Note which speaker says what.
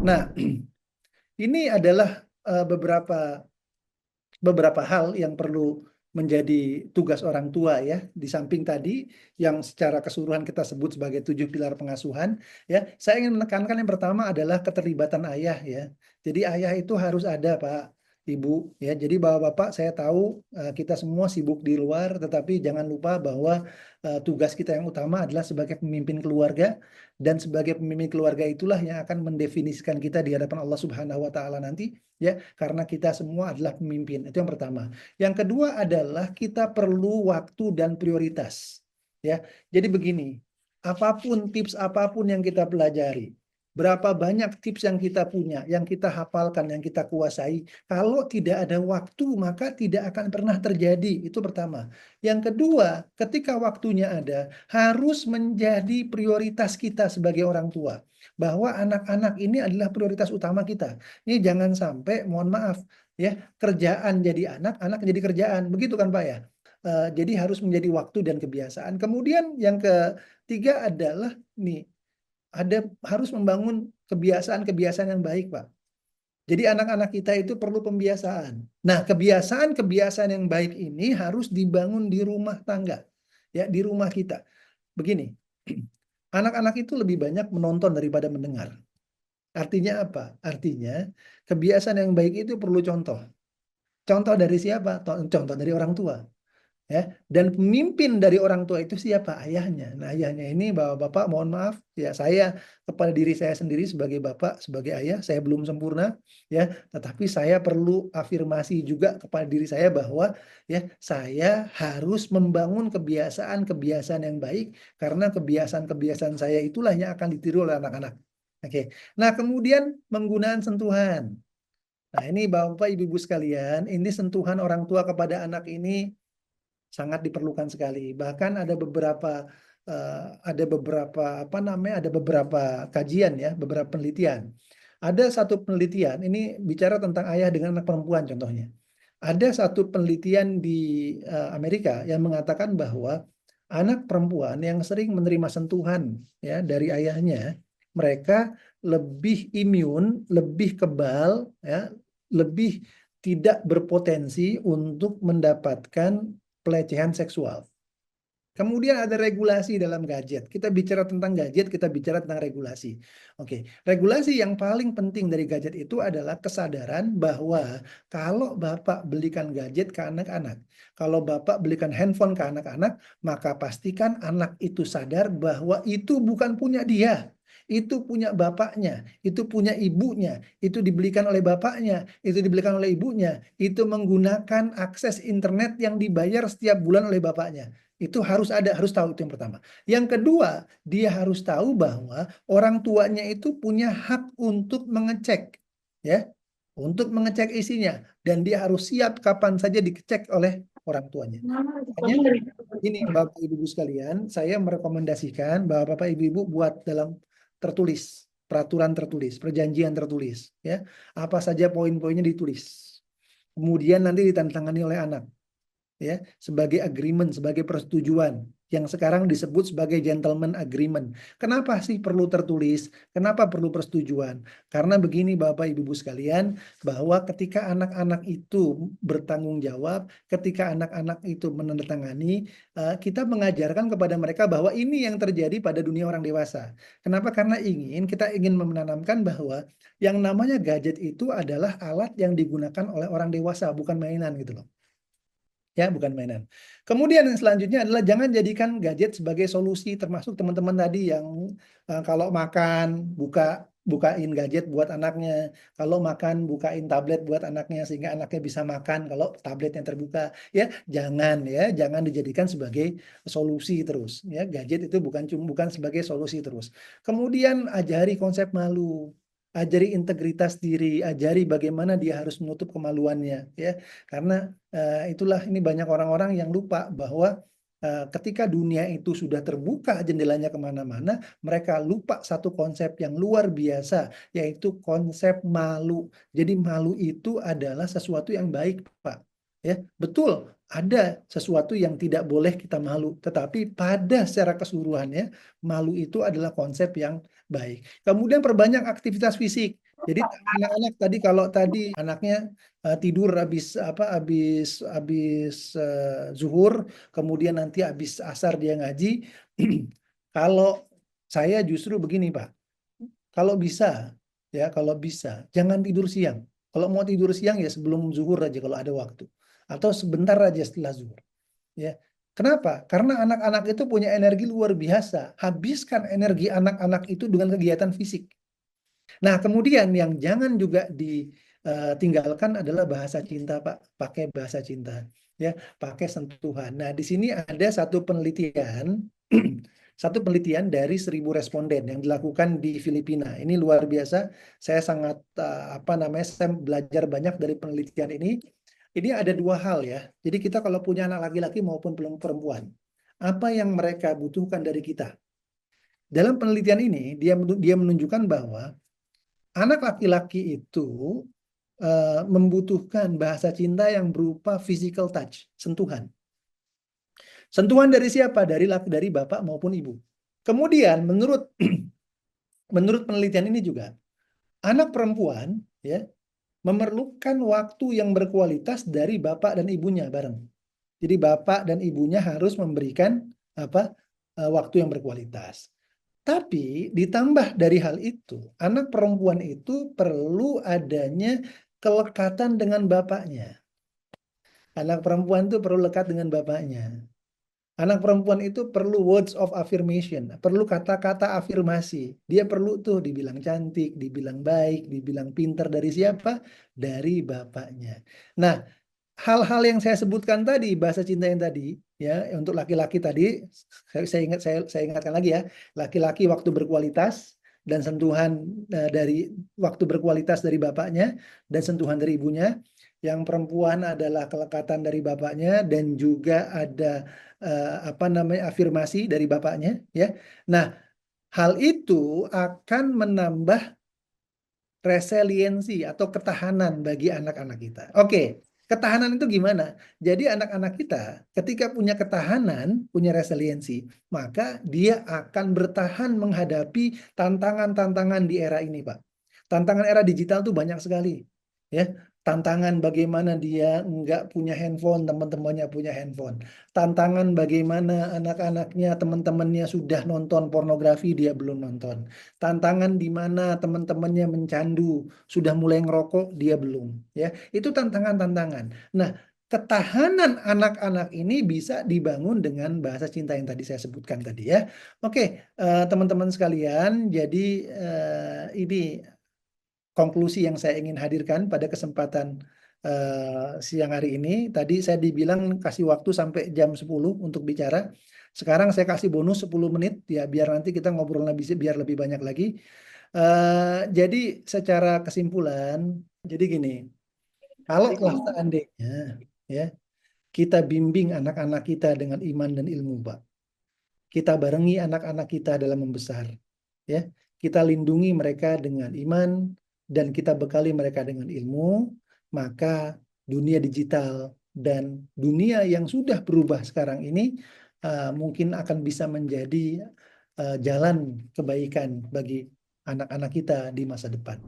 Speaker 1: Nah, ini adalah beberapa hal yang perlu menjadi tugas orang tua ya. Di samping tadi yang secara keseluruhan kita sebut sebagai 7 pilar pengasuhan ya. Saya ingin menekankan yang pertama adalah keterlibatan ayah ya. Jadi ayah itu harus ada, Pak, Ibu ya. Jadi Bapak-bapak, saya tahu kita semua sibuk di luar, tetapi jangan lupa bahwa tugas kita yang utama adalah sebagai pemimpin keluarga, dan sebagai pemimpin keluarga itulah yang akan mendefinisikan kita di hadapan Allah Subhanahu wa taala nanti ya, karena kita semua adalah pemimpin. Itu yang pertama. Yang kedua adalah kita perlu waktu dan prioritas. Ya. Jadi begini, apapun tips apapun yang kita pelajari, berapa banyak tips yang kita punya, yang kita hafalkan, yang kita kuasai, kalau tidak ada waktu maka tidak akan pernah terjadi. Itu pertama. Yang kedua, ketika waktunya ada, harus menjadi prioritas kita sebagai orang tua, bahwa anak-anak ini adalah prioritas utama kita. Ini jangan sampai, mohon maaf ya, kerjaan jadi anak, anak jadi kerjaan. Begitu kan Pak ya? Jadi harus menjadi waktu dan kebiasaan. Kemudian yang ketiga adalah nih, harus membangun kebiasaan-kebiasaan yang baik, Pak. Jadi anak-anak kita itu perlu pembiasaan. Nah, kebiasaan-kebiasaan yang baik ini harus dibangun di rumah tangga. Ya, di rumah kita. Begini, anak-anak itu lebih banyak menonton daripada mendengar. Artinya apa? Artinya kebiasaan yang baik itu perlu contoh. Contoh dari siapa? Contoh dari orang tua. Ya, dan pemimpin dari orang tua itu siapa? Ayahnya. Nah, ayahnya ini, bapak-bapak, mohon maaf ya, saya kepada diri saya sendiri sebagai bapak, sebagai ayah, saya belum sempurna ya, tetapi saya perlu afirmasi juga kepada diri saya bahwa ya, saya harus membangun kebiasaan-kebiasaan yang baik, karena kebiasaan-kebiasaan saya itulah yang akan ditiru oleh anak-anak. Oke. Nah, kemudian penggunaan sentuhan. Nah, ini Bapak Ibu sekalian, ini sentuhan orang tua kepada anak ini sangat diperlukan sekali. Bahkan ada beberapa apa namanya, ada beberapa kajian ya, beberapa penelitian. Ada satu penelitian ini bicara tentang ayah dengan anak perempuan contohnya. Ada satu penelitian di Amerika yang mengatakan bahwa anak perempuan yang sering menerima sentuhan ya dari ayahnya, mereka lebih imun, lebih kebal ya, lebih tidak berpotensi untuk mendapatkan pelecehan seksual. Kemudian ada regulasi dalam gadget. Kita bicara tentang gadget, kita bicara tentang regulasi. Oke, regulasi yang paling penting dari gadget itu adalah kesadaran bahwa kalau Bapak belikan gadget ke anak-anak, kalau Bapak belikan handphone ke anak-anak, maka pastikan anak itu sadar bahwa itu bukan punya dia. Itu punya bapaknya, itu punya ibunya, itu dibelikan oleh bapaknya, itu dibelikan oleh ibunya, itu menggunakan akses internet yang dibayar setiap bulan oleh bapaknya. Itu harus ada, harus tahu, itu yang pertama. Yang kedua, dia harus tahu bahwa orang tuanya itu punya hak untuk mengecek, ya, untuk mengecek isinya, dan dia harus siap kapan saja dicek oleh orang tuanya. Makanya, ini Bapak Ibu sekalian, saya merekomendasikan bahwa Bapak Ibu buat dalam tertulis, peraturan tertulis, perjanjian tertulis, ya, apa saja poin-poinnya ditulis. Kemudian nanti ditandatangani oleh anak, ya, sebagai agreement, sebagai persetujuan yang sekarang disebut sebagai gentleman agreement. Kenapa sih perlu tertulis? Kenapa perlu persetujuan? Karena begini Bapak Ibu sekalian, bahwa ketika anak-anak itu bertanggung jawab, ketika anak-anak itu menandatangani, kita mengajarkan kepada mereka bahwa ini yang terjadi pada dunia orang dewasa. Kenapa? Karena kita ingin menanamkan bahwa yang namanya gadget itu adalah alat yang digunakan oleh orang dewasa, bukan mainan gitu loh. Ya, bukan mainan. Kemudian yang selanjutnya adalah jangan jadikan gadget sebagai solusi, termasuk teman-teman tadi yang kalau makan bukain gadget buat anaknya, kalau makan bukain tablet buat anaknya sehingga anaknya bisa makan kalau tabletnya terbuka. Jangan dijadikan sebagai solusi terus. Ya, gadget itu bukan sebagai solusi terus. Kemudian ajari konsep malu. Ajari integritas diri, ajari bagaimana dia harus menutup kemaluannya, ya. Karena itulah, ini banyak orang-orang yang lupa bahwa ketika dunia itu sudah terbuka jendelanya kemana-mana, mereka lupa satu konsep yang luar biasa, yaitu konsep malu. Jadi malu itu adalah sesuatu yang baik, Pak. Ya, betul, ada sesuatu yang tidak boleh kita malu, tetapi pada secara keseluruhannya, malu itu adalah konsep yang baik. Kemudian perbanyak aktivitas fisik. Jadi anak-anak tadi kalau tadi anaknya tidur habis zuhur, kemudian nanti habis asar dia ngaji. Kalau saya justru begini, Pak. Kalau bisa, ya kalau bisa, jangan tidur siang. Kalau mau tidur siang ya sebelum zuhur aja kalau ada waktu, atau sebentar aja setelah zuhur. Ya, kenapa? Karena anak-anak itu punya energi luar biasa. Habiskan energi anak-anak itu dengan kegiatan fisik. Nah, kemudian yang jangan juga ditinggalkan adalah bahasa cinta, Pak. Pakai bahasa cinta, ya, pakai sentuhan. Nah, di sini ada satu penelitian, satu penelitian dari 1.000 responden yang dilakukan di Filipina. Ini luar biasa. Saya sangat saya belajar banyak dari penelitian ini. Ini ada dua hal ya. Jadi kita kalau punya anak laki-laki maupun perempuan, apa yang mereka butuhkan dari kita? Dalam penelitian ini dia menunjukkan bahwa anak laki-laki itu membutuhkan bahasa cinta yang berupa physical touch, sentuhan. Sentuhan dari siapa? Dari bapak maupun ibu. Kemudian menurut penelitian ini juga anak perempuan ya memerlukan waktu yang berkualitas dari bapak dan ibunya bareng. Jadi bapak dan ibunya harus memberikan waktu yang berkualitas. Tapi ditambah dari hal itu, anak perempuan itu perlu adanya kelekatan dengan bapaknya. Anak perempuan itu perlu lekat dengan bapaknya. Anak perempuan itu perlu words of affirmation, perlu kata-kata afirmasi. Dia perlu tuh dibilang cantik, dibilang baik, dibilang pintar dari siapa? Dari bapaknya. Nah, hal-hal yang saya sebutkan tadi, bahasa cinta yang tadi, ya, untuk laki-laki tadi, saya ingatkan lagi ya, laki-laki waktu berkualitas dan sentuhan dari waktu berkualitas dari bapaknya dan sentuhan dari ibunya. Yang perempuan adalah kelekatan dari bapaknya dan juga ada afirmasi dari bapaknya, ya. Nah, hal itu akan menambah resiliensi atau ketahanan bagi anak-anak kita. Oke, ketahanan itu gimana? Jadi anak-anak kita ketika punya ketahanan, punya resiliensi, maka dia akan bertahan menghadapi tantangan-tantangan di era ini, Pak. Tantangan era digital tuh banyak sekali. Ya, tantangan bagaimana dia nggak punya handphone, teman-temannya punya handphone. Tantangan bagaimana anak-anaknya, teman-temannya sudah nonton pornografi, dia belum nonton. Tantangan di mana teman-temannya mencandu, sudah mulai ngerokok, dia belum. Ya, itu tantangan-tantangan. Nah, ketahanan anak-anak ini bisa dibangun dengan bahasa cinta yang tadi saya sebutkan tadi ya. Oke, teman-teman sekalian, jadi ini konklusi yang saya ingin hadirkan pada kesempatan siang hari ini. Tadi saya dibilang kasih waktu sampai jam 10 untuk bicara. Sekarang saya kasih bonus 10 menit ya biar nanti kita ngobrol biar lebih banyak lagi. Jadi secara kesimpulan, jadi gini, kalau seandainya ya kita bimbing anak-anak kita dengan iman dan ilmu, Pak. Kita barengi anak-anak kita dalam membesar, ya. Kita lindungi mereka dengan iman dan kita bekali mereka dengan ilmu, maka dunia digital dan dunia yang sudah berubah sekarang ini mungkin akan bisa menjadi jalan kebaikan bagi anak-anak kita di masa depan.